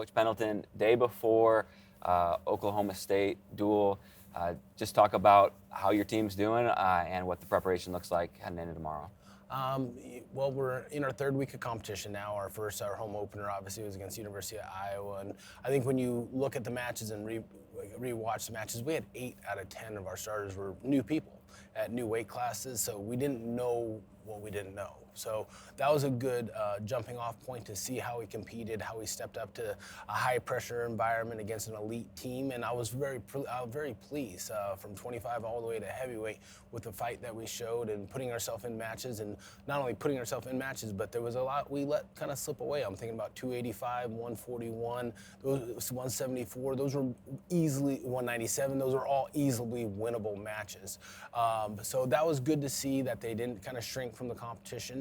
Coach Pendleton, day before Oklahoma State duel. Just talk about how your team's doing and what the preparation looks like heading into tomorrow. Well, we're in our third week of competition now. Our home opener, obviously, was against the University of Iowa. And I think when you look at the matches and re-watch the matches, we had 8 out of 10 of our starters were new people at new weight classes. So we didn't know what we didn't know. So that was a good jumping off point to see how he competed, how he stepped up to a high pressure environment against an elite team. And I was very pleased from 25 all the way to heavyweight with the fight that we showed and putting ourselves in matches. And not only putting ourselves in matches, but there was a lot we let kind of slip away. I'm thinking about 285, 141, those 174. Those were easily 197. Those are all easily winnable matches. So that was good to see that they didn't kind of shrink from the competition.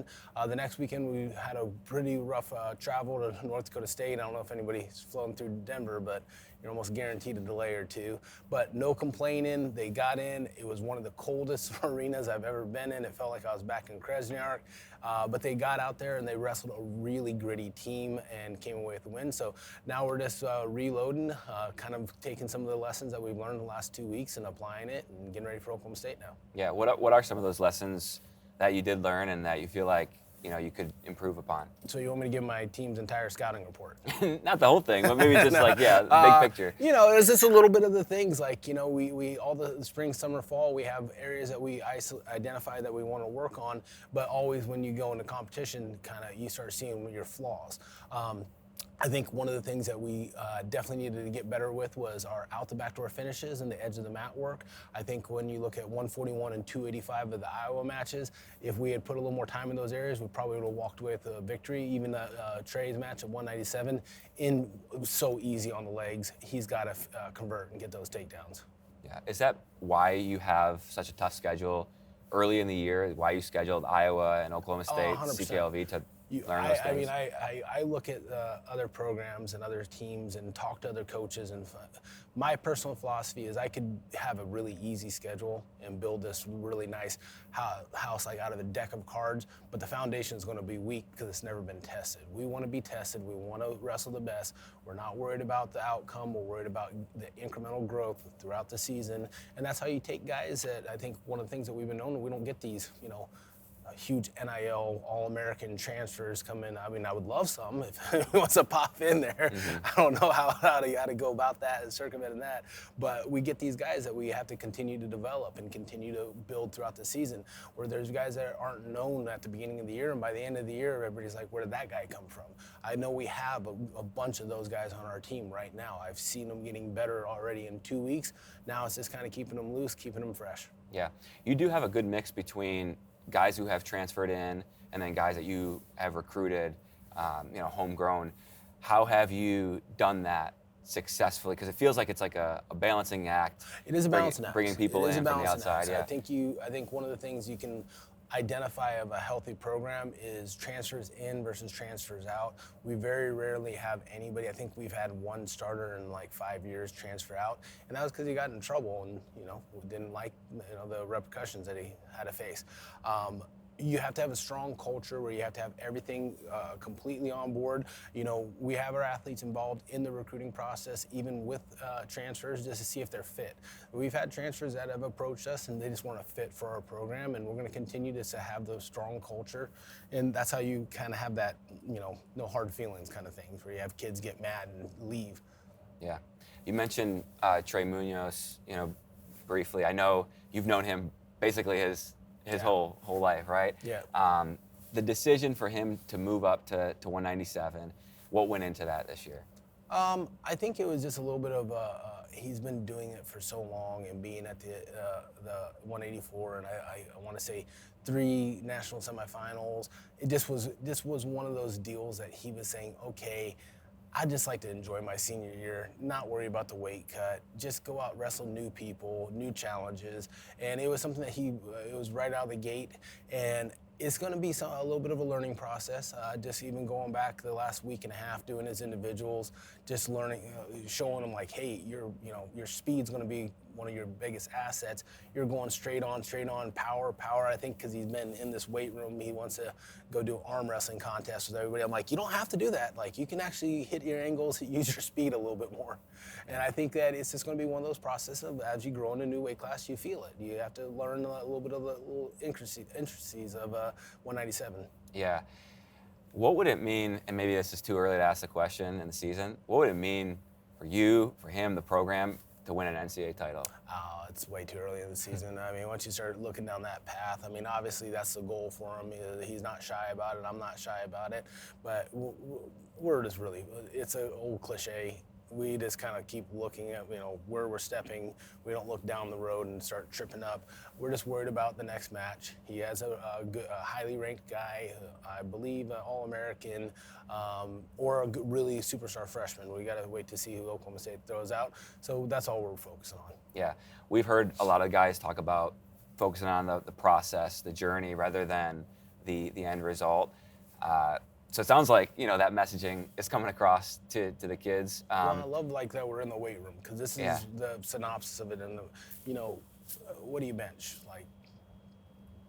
The next weekend we had a pretty rough travel to North Dakota State. I don't know if anybody's flown through Denver, but you're almost guaranteed a delay or two. But no complaining. They got in. It was one of the coldest arenas I've ever been in. It felt like I was back in Krasnoyarsk. But they got out there and they wrestled a really gritty team and came away with the win. So now we're just reloading, kind of taking some of the lessons that we've learned the last 2 weeks and applying it and getting ready for Oklahoma State now. Yeah, what are some of those lessons that you did learn and that you feel like you could improve upon? So you want me to give my team's entire scouting report? Not the whole thing, but maybe just big picture. It's just a little bit of the things like, we all the spring, summer, fall, we have areas that we identify that we want to work on, but always when you go into competition, you start seeing your flaws. I think one of the things that we definitely needed to get better with was our out the back door finishes and the edge of the mat work. I think when you look at 141 and 285 of the Iowa matches, if we had put a little more time in those areas, we probably would have walked away with a victory. Even the Trey's match at 197, so easy on the legs. He's got to convert and get those takedowns. Yeah, is that why you have such a tough schedule early in the year? Why you scheduled Iowa and Oklahoma State, 100%. CKLV to learn those things? I look at other programs and other teams and talk to other coaches, and my personal philosophy is I could have a really easy schedule and build this really nice house like out of a deck of cards, but the foundation is going to be weak because it's never been tested. We want to be tested. We want to wrestle the best. We're not worried about the outcome. We're worried about the incremental growth throughout the season, and that's how you take guys that I think one of the things that we've been known, we don't get these, huge NIL All-American transfers come in. I mean, I would love some if he wants to pop in there. Mm-hmm. I don't know how to go about that and circumvent that. But we get these guys that we have to continue to develop and continue to build throughout the season, where there's guys that aren't known at the beginning of the year, and by the end of the year, everybody's like, where did that guy come from? I know we have a bunch of those guys on our team right now. I've seen them getting better already in 2 weeks. Now it's just kind of keeping them loose, keeping them fresh. Yeah. You do have a good mix between guys who have transferred in and then guys that you have recruited, homegrown. How have you done that successfully? Because it feels like it's like a balancing act. It is a balancing act. Bringing people in from the outside. Yeah. I think one of the things you can identify of a healthy program is transfers in versus transfers out. We very rarely have anybody. I think we've had one starter in like 5 years transfer out, and that was because he got in trouble and didn't like the repercussions that he had to face. You have to have a strong culture where you have to have everything completely on board. We have our athletes involved in the recruiting process, even with transfers, just to see if they're fit. We've had transfers that have approached us and they just want to fit for our program, and we're going to continue to have those strong culture. And that's how you kind of have that, no hard feelings kind of things, where you have kids get mad and leave. Yeah. You mentioned Trey Munoz, briefly. I know you've known him basically his whole life, right? Yeah. The decision for him to move up to 197, what went into that this year? I think it was just a little bit of he's been doing it for so long and being at the 184, and I want to say 3 national semifinals. This was one of those deals that he was saying, okay, I'd just like to enjoy my senior year, not worry about the weight cut, just go out, wrestle new people, new challenges. And it was something that it was right out of the gate. And it's going to be a little bit of a learning process. Just even going back the last week and a half, doing his individuals, just learning, showing them like, hey, your speed's going to be one of your biggest assets, you're going straight on, power. I think because he's been in this weight room, he wants to go do arm wrestling contests with everybody. I'm like, you don't have to do that. Like, you can actually hit your angles, use your speed a little bit more. And I think that it's just going to be one of those processes of, as you grow in a new weight class, you feel it. You have to learn a little bit of the little intricacies of 197. Yeah. What would it mean, and maybe this is too early to ask the question in the season, what would it mean for you, for him, the program, to win an NCAA title? Oh, it's way too early in the season. I mean, once you start looking down that path, I mean, obviously that's the goal for him. He's not shy about it. I'm not shy about it. But we're just really, it's an old cliche. We just kind of keep looking at, where we're stepping. We don't look down the road and start tripping up. We're just worried about the next match. He has a highly ranked guy, I believe, an All-American, or a really superstar freshman. We got to wait to see who Oklahoma State throws out. So that's all we're focusing on. Yeah, we've heard a lot of guys talk about focusing on the process, the journey, rather than the end result. So it sounds like, that messaging is coming across to the kids. Well, I love that we're in the weight room, because this is the synopsis of it. And, what do you bench?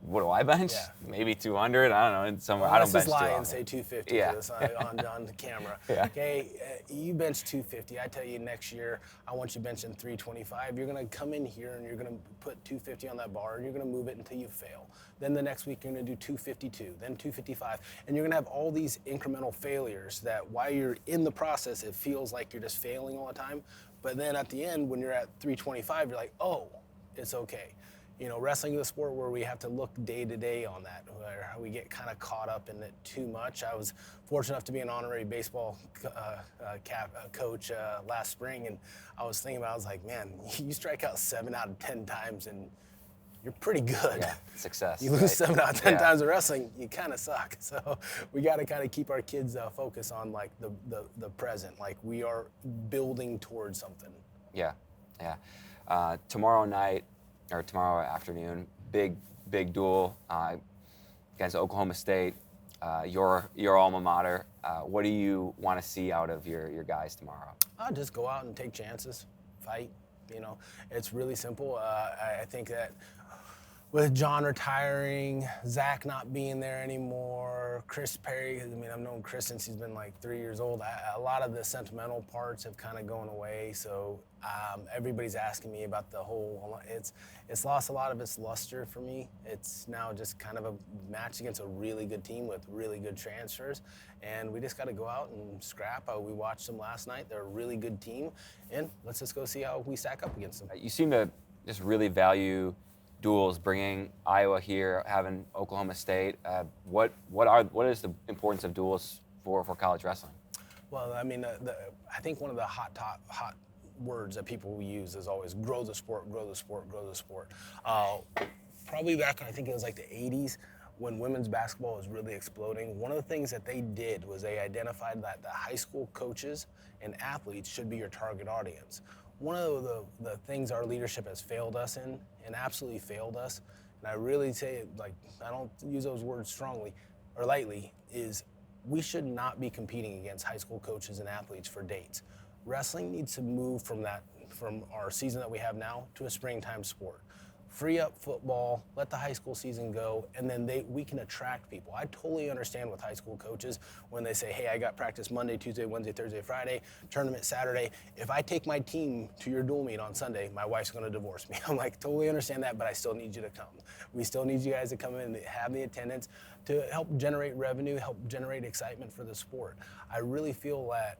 What do I bench? Yeah. Maybe 200. I don't know. Somewhere Well, I don't bench let's just lie 200. and say 250 Yeah. for this on the camera. Yeah. Okay, you bench 250. I tell you, next year I want you benching 325. You're gonna come in here and you're gonna put 250 on that bar, and you're gonna move it until you fail. Then the next week you're gonna do 252, then 255, and you're gonna have all these incremental failures that while you're in the process, it feels like you're just failing all the time. But then at the end, when you're at 325, you're like, oh, it's okay. Wrestling is a sport where we have to look day to day on that, where we get kind of caught up in it too much. I was fortunate enough to be an honorary baseball coach last spring, and I was thinking about, I was like, man, you strike out 7 out of 10 times, and you're pretty good. Yeah, success. You lose right? 7 out of 10 times in wrestling, you kind of suck. So we got to kind of keep our kids focused on the present. We are building towards something. Yeah. Tomorrow night, or tomorrow afternoon, big duel against Oklahoma State, your alma mater. What do you want to see out of your guys tomorrow? I'll just go out and take chances, fight. It's really simple. I think that with John retiring, Zach not being there anymore, Chris Perry, I've known Chris since he's been 3 years old. A lot of the sentimental parts have kind of gone away. So everybody's asking me about the whole, it's lost a lot of its luster for me. It's now just kind of a match against a really good team with really good transfers. And we just got to go out and scrap. We watched them last night. They're a really good team. And let's just go see how we stack up against them. You seem to just really value duels, bringing Iowa here, having Oklahoma State. What is the importance of duels for college wrestling? Well, I think one of the hot words that people will use is always grow the sport. Probably back, I think it was the 80s, when women's basketball was really exploding. One of the things that they did was they identified that the high school coaches and athletes should be your target audience. One of the things our leadership has failed us in, and absolutely failed us, and I really say it I don't use those words strongly or lightly, is we should not be competing against high school coaches and athletes for dates. Wrestling needs to move from our season that we have now to a springtime sport. Free up football, let the high school season go, and then we can attract people. I totally understand with high school coaches when they say, hey, I got practice Monday, Tuesday, Wednesday, Thursday, Friday, tournament Saturday. If I take my team to your dual meet on Sunday, my wife's gonna divorce me. I'm totally understand that, but I still need you to come. We still need you guys to come in and have the attendance to help generate revenue, help generate excitement for the sport. I really feel that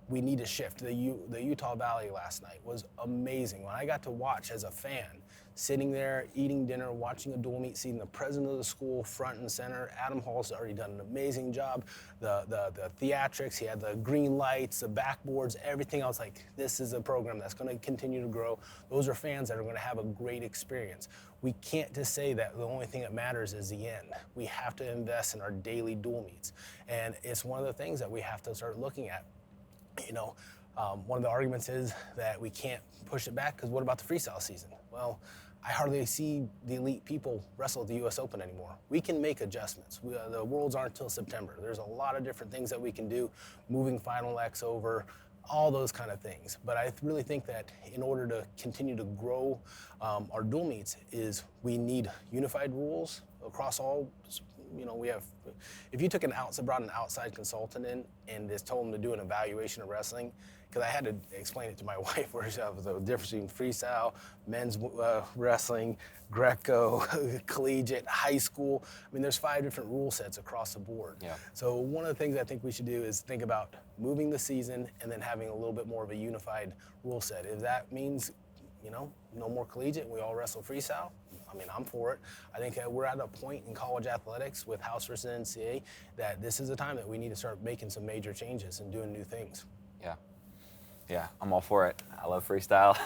we need to shift. The Utah Valley last night was amazing. When I got to watch as a fan, sitting there, eating dinner, watching a dual meet, seeing the president of the school front and center. Adam Hall's already done an amazing job. The theatrics, he had the green lights, the backboards, everything. I was like, this is a program that's gonna continue to grow. Those are fans that are gonna have a great experience. We can't just say that the only thing that matters is the end. We have to invest in our daily dual meets. And it's one of the things that we have to start looking at. One of the arguments is that we can't push it back because what about the freestyle season? Well, I hardly see the elite people wrestle at the U.S. Open anymore. We can make adjustments. The Worlds aren't until September. There's a lot of different things that we can do, moving Final X over. all those kind of things. But I really think that in order to continue to grow our dual meets is we need unified rules across all. We have, if you brought an outside consultant in and just told them to do an evaluation of wrestling, because I had to explain it to my wife where the difference between freestyle, men's wrestling, Greco, collegiate, high school. I mean, there's 5 different rule sets across the board. Yeah. So one of the things I think we should do is think about moving the season and then having a little bit more of a unified rule set. If that means, no more collegiate and we all wrestle freestyle, I mean, I'm for it. I think we're at a point in college athletics with House versus NCAA that this is a time that we need to start making some major changes and doing new things. Yeah, I'm all for it. I love freestyle.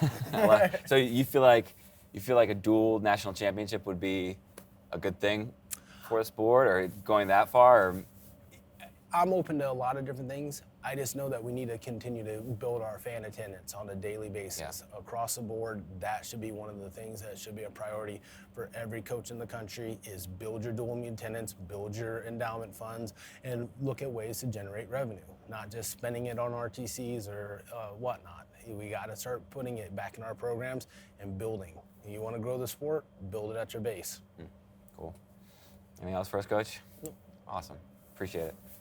So you feel like a dual national championship would be a good thing for the sport, or going that far? Or? I'm open to a lot of different things. I just know that we need to continue to build our fan attendance on a daily basis. Yeah. Across the board, that should be one of the things that should be a priority for every coach in the country is build your dual meet attendance, build your endowment funds, and look at ways to generate revenue, not just spending it on RTCs or whatnot. We got to start putting it back in our programs and building. You want to grow the sport, build it at your base. Cool. Anything else for us, Coach? Awesome. Appreciate it.